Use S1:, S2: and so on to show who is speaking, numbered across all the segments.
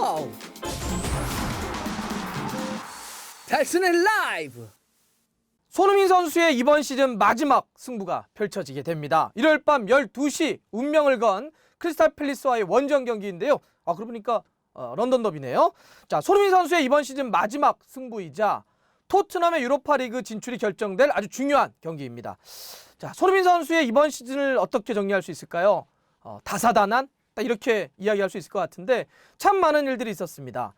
S1: 고! 달순의 라이브!
S2: 손흥민 선수의 이번 시즌 마지막 승부가 펼쳐지게 됩니다. 일요일 밤 12시 운명을 건 크리스탈 팰리스와의 원정 경기인데요. 그러고 보니까 런던 더비네요. 자, 손흥민 선수의 이번 시즌 마지막 승부이자 토트넘의 유로파리그 진출이 결정될 아주 중요한 경기입니다. 자, 손흥민 선수의 이번 시즌을 어떻게 정리할 수 있을까요? 다사다난? 딱 이렇게 이야기할 수 있을 것 같은데 참 많은 일들이 있었습니다.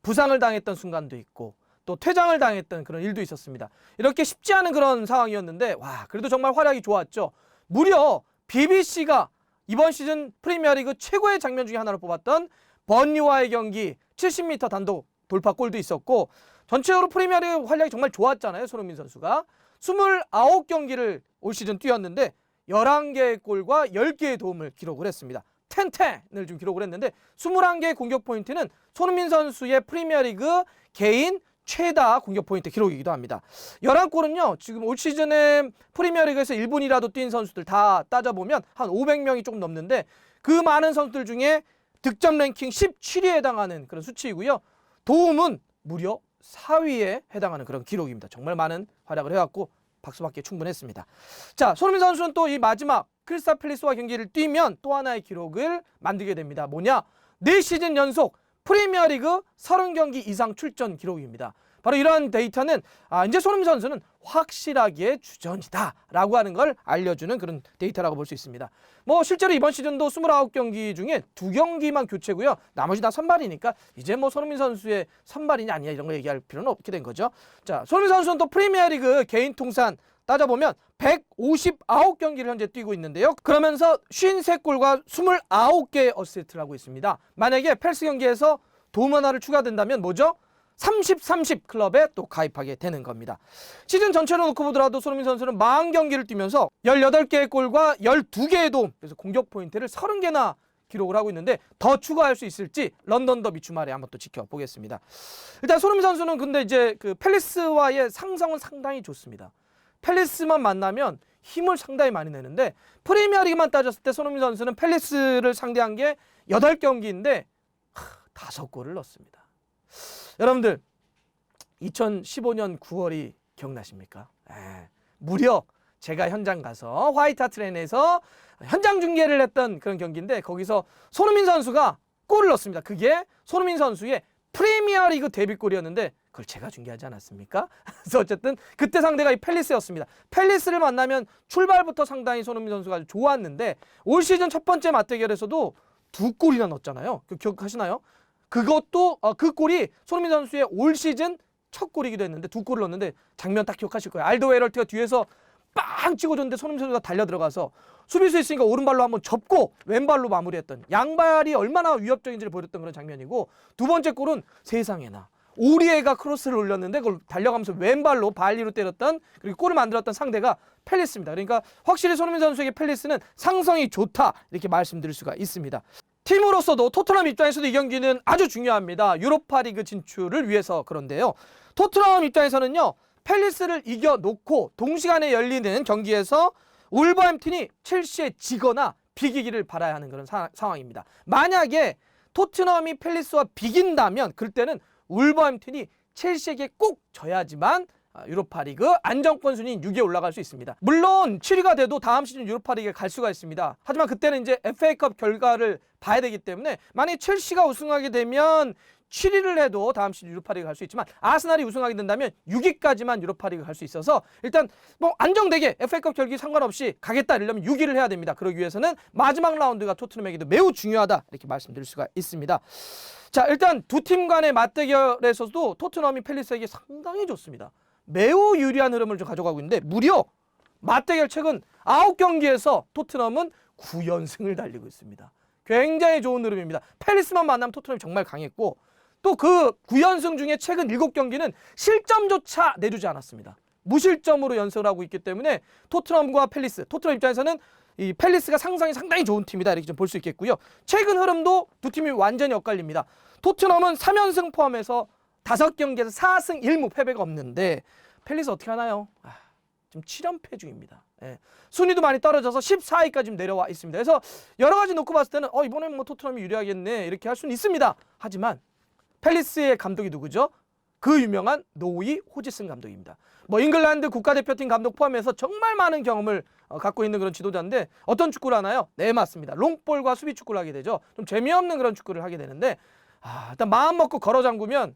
S2: 부상을 당했던 순간도 있고 또 퇴장을 당했던 그런 일도 있었습니다. 이렇게 쉽지 않은 그런 상황이었는데 그래도 정말 활약이 좋았죠. 무려 BBC가 이번 시즌 프리미어리그 최고의 장면 중에 하나로 뽑았던 번리와의 경기 70m 단독 돌파골도 있었고 전체적으로 프리미어리그 활약이 정말 좋았잖아요. 손흥민 선수가 29경기를 올 시즌 뛰었는데 11개의 골과 10개의 도움을 기록을 했습니다. 10을 좀 기록을 했는데 21개의 공격 포인트는 손흥민 선수의 프리미어리그 개인 최다 공격 포인트 기록이기도 합니다. 11골은요. 지금 올 시즌에 프리미어리그에서 1분이라도 뛴 선수들 다 따져보면 한 500명이 조금 넘는데 그 많은 선수들 중에 득점 랭킹 17위에 해당하는 그런 수치이고요. 도움은 무려 4위에 해당하는 그런 기록입니다. 정말 많은 활약을 해왔고 박수받기에 충분했습니다. 자, 손흥민 선수는 또 이 마지막 크리스탈 팰리스와 경기를 뛰면 또 하나의 기록을 만들게 됩니다. 뭐냐? 4시즌 연속 프리미어리그 30경기 이상 출전 기록입니다. 바로 이러한 데이터는 이제 손흥민 선수는 확실하게 주전이다 라고 하는 걸 알려주는 그런 데이터라고 볼 수 있습니다. 실제로 이번 시즌도 29경기 중에 2경기만 교체고요. 나머지 다 선발이니까 이제 손흥민 선수의 선발이냐 아니냐 이런 거 얘기할 필요는 없게 된 거죠. 자, 손흥민 선수는 또 프리미어리그 개인 통산 따져보면 159경기를 현재 뛰고 있는데요. 그러면서 53골과 29개의 어시스트를 하고 있습니다. 만약에 펠스 경기에서 도움 하나를 추가된다면 뭐죠? 30-30 클럽에 또 가입하게 되는 겁니다. 시즌 전체로 놓고 보더라도 손흥민 선수는 40경기를 뛰면서 18개의 골과 12개의 도움, 그래서 공격 포인트를 30개나 기록을 하고 있는데 더 추가할 수 있을지 런던 더비 주말에 한번 또 지켜보겠습니다. 일단 손흥민 선수는 근데 이제 그 팰리스와의 상성은 상당히 좋습니다. 팰리스만 만나면 힘을 상당히 많이 내는데 프리미어리그만 따졌을 때 손흥민 선수는 팰리스를 상대한 게 8경기인데 5골을 넣었습니다. 여러분들 2015년 9월이 기억나십니까? 무려 제가 현장 가서 화이트 하트랜에서 현장 중계를 했던 그런 경기인데 거기서 손흥민 선수가 골을 넣었습니다. 그게 손흥민 선수의 프리미어리그 데뷔골이었는데 그걸 제가 중계하지 않았습니까? 그래서 어쨌든 그때 상대가 이 팰리스였습니다. 팰리스를 만나면 출발부터 상당히 손흥민 선수가 아주 좋았는데 올 시즌 첫 번째 맞대결에서도 2골이나 넣었잖아요. 기억하시나요? 그것도 그 골이 손흥민 선수의 올 시즌 첫 골이기도 했는데 2골을 넣었는데 장면 딱 기억하실 거예요. 알더웨이럴트가 뒤에서 빵 찍어줬는데 손흥민 선수가 달려 들어가서 수비수 있으니까 오른발로 한번 접고 왼발로 마무리했던 양발이 얼마나 위협적인지를 보여줬던 그런 장면이고 두 번째 골은 세상에나 오리에가 크로스를 올렸는데 그걸 달려가면서 왼발로 발리로 때렸던 그리고 골을 만들었던 상대가 팰리스입니다. 그러니까 확실히 손흥민 선수에게 팰리스는 상성이 좋다 이렇게 말씀드릴 수가 있습니다. 팀으로서도 토트넘 입장에서도 이 경기는 아주 중요합니다. 유로파리그 진출을 위해서 그런데요. 토트넘 입장에서는요. 팰리스를 이겨놓고 동시간에 열리는 경기에서 울버햄튼이 첼시에 지거나 비기기를 바라야 하는 그런 상황입니다. 만약에 토트넘이 팰리스와 비긴다면 그때는 울버햄튼이 첼시에게 꼭 져야지만 유로파리그 안정권 순위인 6위에 올라갈 수 있습니다. 물론 7위가 돼도 다음 시즌 유로파리그에 갈 수가 있습니다. 하지만 그때는 이제 FA컵 결과를 봐야 되기 때문에 만약에 첼시가 우승하게 되면 7위를 해도 다음 시즌 유로파리그 갈 수 있지만 아스날이 우승하게 된다면 6위까지만 유로파리그 갈 수 있어서 일단 안정되게 FA컵 결기 상관없이 가겠다 이러려면 6위를 해야 됩니다. 그러기 위해서는 마지막 라운드가 토트넘에게도 매우 중요하다 이렇게 말씀드릴 수가 있습니다. 자, 일단 두 팀 간의 맞대결에서도 토트넘이 팰리스에게 상당히 좋습니다. 매우 유리한 흐름을 좀 가져가고 있는데 무려 맞대결 최근 9경기에서 토트넘은 9연승을 달리고 있습니다. 굉장히 좋은 흐름입니다. 팰리스만 만나면 토트넘이 정말 강했고 또 그 9연승 중에 최근 7경기는 실점조차 내주지 않았습니다. 무실점으로 연승을 하고 있기 때문에 토트넘과 팰리스, 토트넘 입장에서는 이 팰리스가 상성이 상당히 좋은 팀이다 이렇게 좀 볼 수 있겠고요. 최근 흐름도 두 팀이 완전히 엇갈립니다. 토트넘은 3연승 포함해서 5경기에서 4승 1무 패배가 없는데 팰리스 어떻게 하나요? 지금 7연패 중입니다. 순위도 많이 떨어져서 14위까지 지금 내려와 있습니다. 그래서 여러 가지 놓고 봤을 때는 이번엔 토트넘이 유리하겠네 이렇게 할 수는 있습니다. 하지만 팰리스의 감독이 누구죠? 그 유명한 노이 호지슨 감독입니다. 뭐 잉글랜드 국가대표팀 감독 포함해서 정말 많은 경험을 갖고 있는 그런 지도자인데 어떤 축구를 하나요? 네, 맞습니다. 롱볼과 수비 축구를 하게 되죠. 좀 재미없는 그런 축구를 하게 되는데 일단 마음 먹고 걸어 잠그면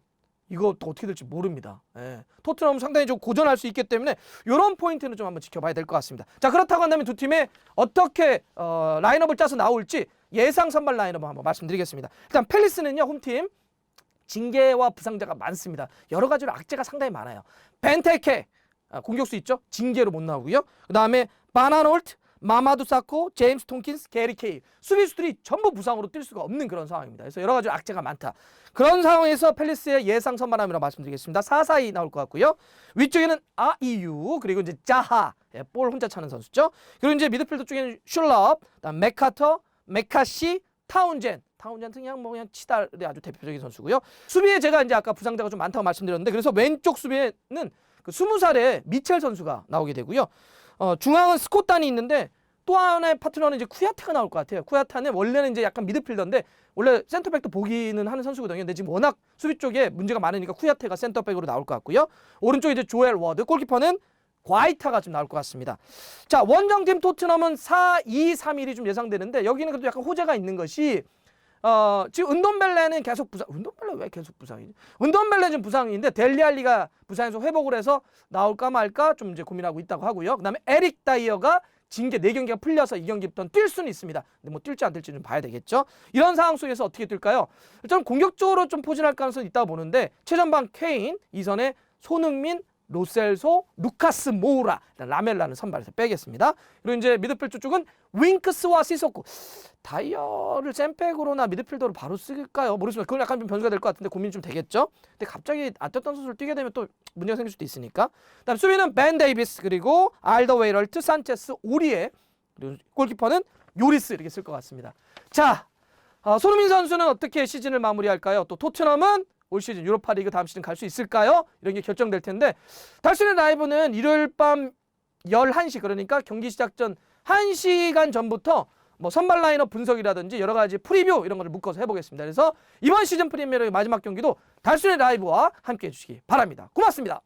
S2: 이거 또 어떻게 될지 모릅니다. 예. 토트넘은 상당히 좀 고전할 수 있기 때문에 이런 포인트는 좀 한번 지켜봐야 될 것 같습니다. 자, 그렇다고 한다면 두 팀의 어떻게 라인업을 짜서 나올지 예상 선발 라인업을 한번 말씀드리겠습니다. 일단 팰리스는요, 홈팀 징계와 부상자가 많습니다. 여러 가지로 악재가 상당히 많아요. 벤테케 공격수 있죠? 징계로 못 나오고요. 그 다음에 바나놀트, 마마두 사코, 제임스 톰킨스, 게리 케일 수비수들이 전부 부상으로 뛸 수가 없는 그런 상황입니다. 그래서 여러 가지로 악재가 많다. 그런 상황에서 팰리스의 예상 선발함이라고 말씀드리겠습니다. 4-4-2 나올 것 같고요. 위쪽에는 아이유 그리고 이제 자하 볼 혼자 차는 선수죠. 그리고 이제 미드필더 쪽에는 슐럽, 그다음 메카터, 메카시, 타운젠 그냥 그냥 치달의 아주 대표적인 선수고요. 수비에 제가 이제 아까 부상자가 좀 많다고 말씀드렸는데 그래서 왼쪽 수비에는 그 20살의 미첼 선수가 나오게 되고요. 중앙은 스콧단이 있는데 또 하나의 파트너는 이제 쿠야테가 나올 것 같아요. 쿠야타는 원래는 이제 약간 미드필더인데 원래 센터백도 보기는 하는 선수거든요. 근데 지금 워낙 수비 쪽에 문제가 많으니까 쿠야테가 센터백으로 나올 것 같고요. 오른쪽에 이제 조엘 워드, 골키퍼는 과이타가 좀 나올 것 같습니다. 자, 원정팀 토트넘은 4-2-3-1이 좀 예상되는데 여기는 그래도 약간 호재가 있는 것이 지금 은돈벨레는 계속 부상. 은돈벨레 왜 계속 부상이지? 은돈벨레는 좀 부상인데 델리알리가 부상에서 회복을 해서 나올까 말까 좀 이제 고민하고 있다고 하고요. 그다음에 에릭 다이어가 징계 4경기가 풀려서 이 경기부터는 뛸 수는 있습니다. 근데 뭐 뛸지 안 뛸지 좀 봐야 되겠죠. 이런 상황 속에서 어떻게 뛸까요? 일단 공격적으로 좀 포진할 가능성이 있다고 보는데 최전방 케인, 이선에 손흥민, 로셀소, 루카스 모우라, 라멜라는 선발에서 빼겠습니다. 그리고 이제 미드필더 쪽은 윙크스와 시소코. 다이어를 센백으로나 미드필더로 바로 쓸까요? 모르겠습니다. 그건 약간 좀 변수가 될 것 같은데 고민이 좀 되겠죠. 근데 갑자기 안 뛰었던 선수를 뛰게 되면 또 문제가 생길 수도 있으니까. 그다음 수비는 벤 데이비스 그리고 알더웨이럴트, 산체스, 오리에 그리고 골키퍼는 요리스 이렇게 쓸 것 같습니다. 자, 손흥민 선수는 어떻게 시즌을 마무리할까요? 또 토트넘은 올 시즌 유로파리그 다음 시즌 갈 수 있을까요? 이런 게 결정될 텐데 달순의 라이브는 일요일 밤 11시 그러니까 경기 시작 전 1시간 전부터 뭐 선발 라인업 분석이라든지 여러 가지 프리뷰 이런 거를 묶어서 해보겠습니다. 그래서 이번 시즌 프리미어리그 마지막 경기도 달순의 라이브와 함께 해주시기 바랍니다. 고맙습니다.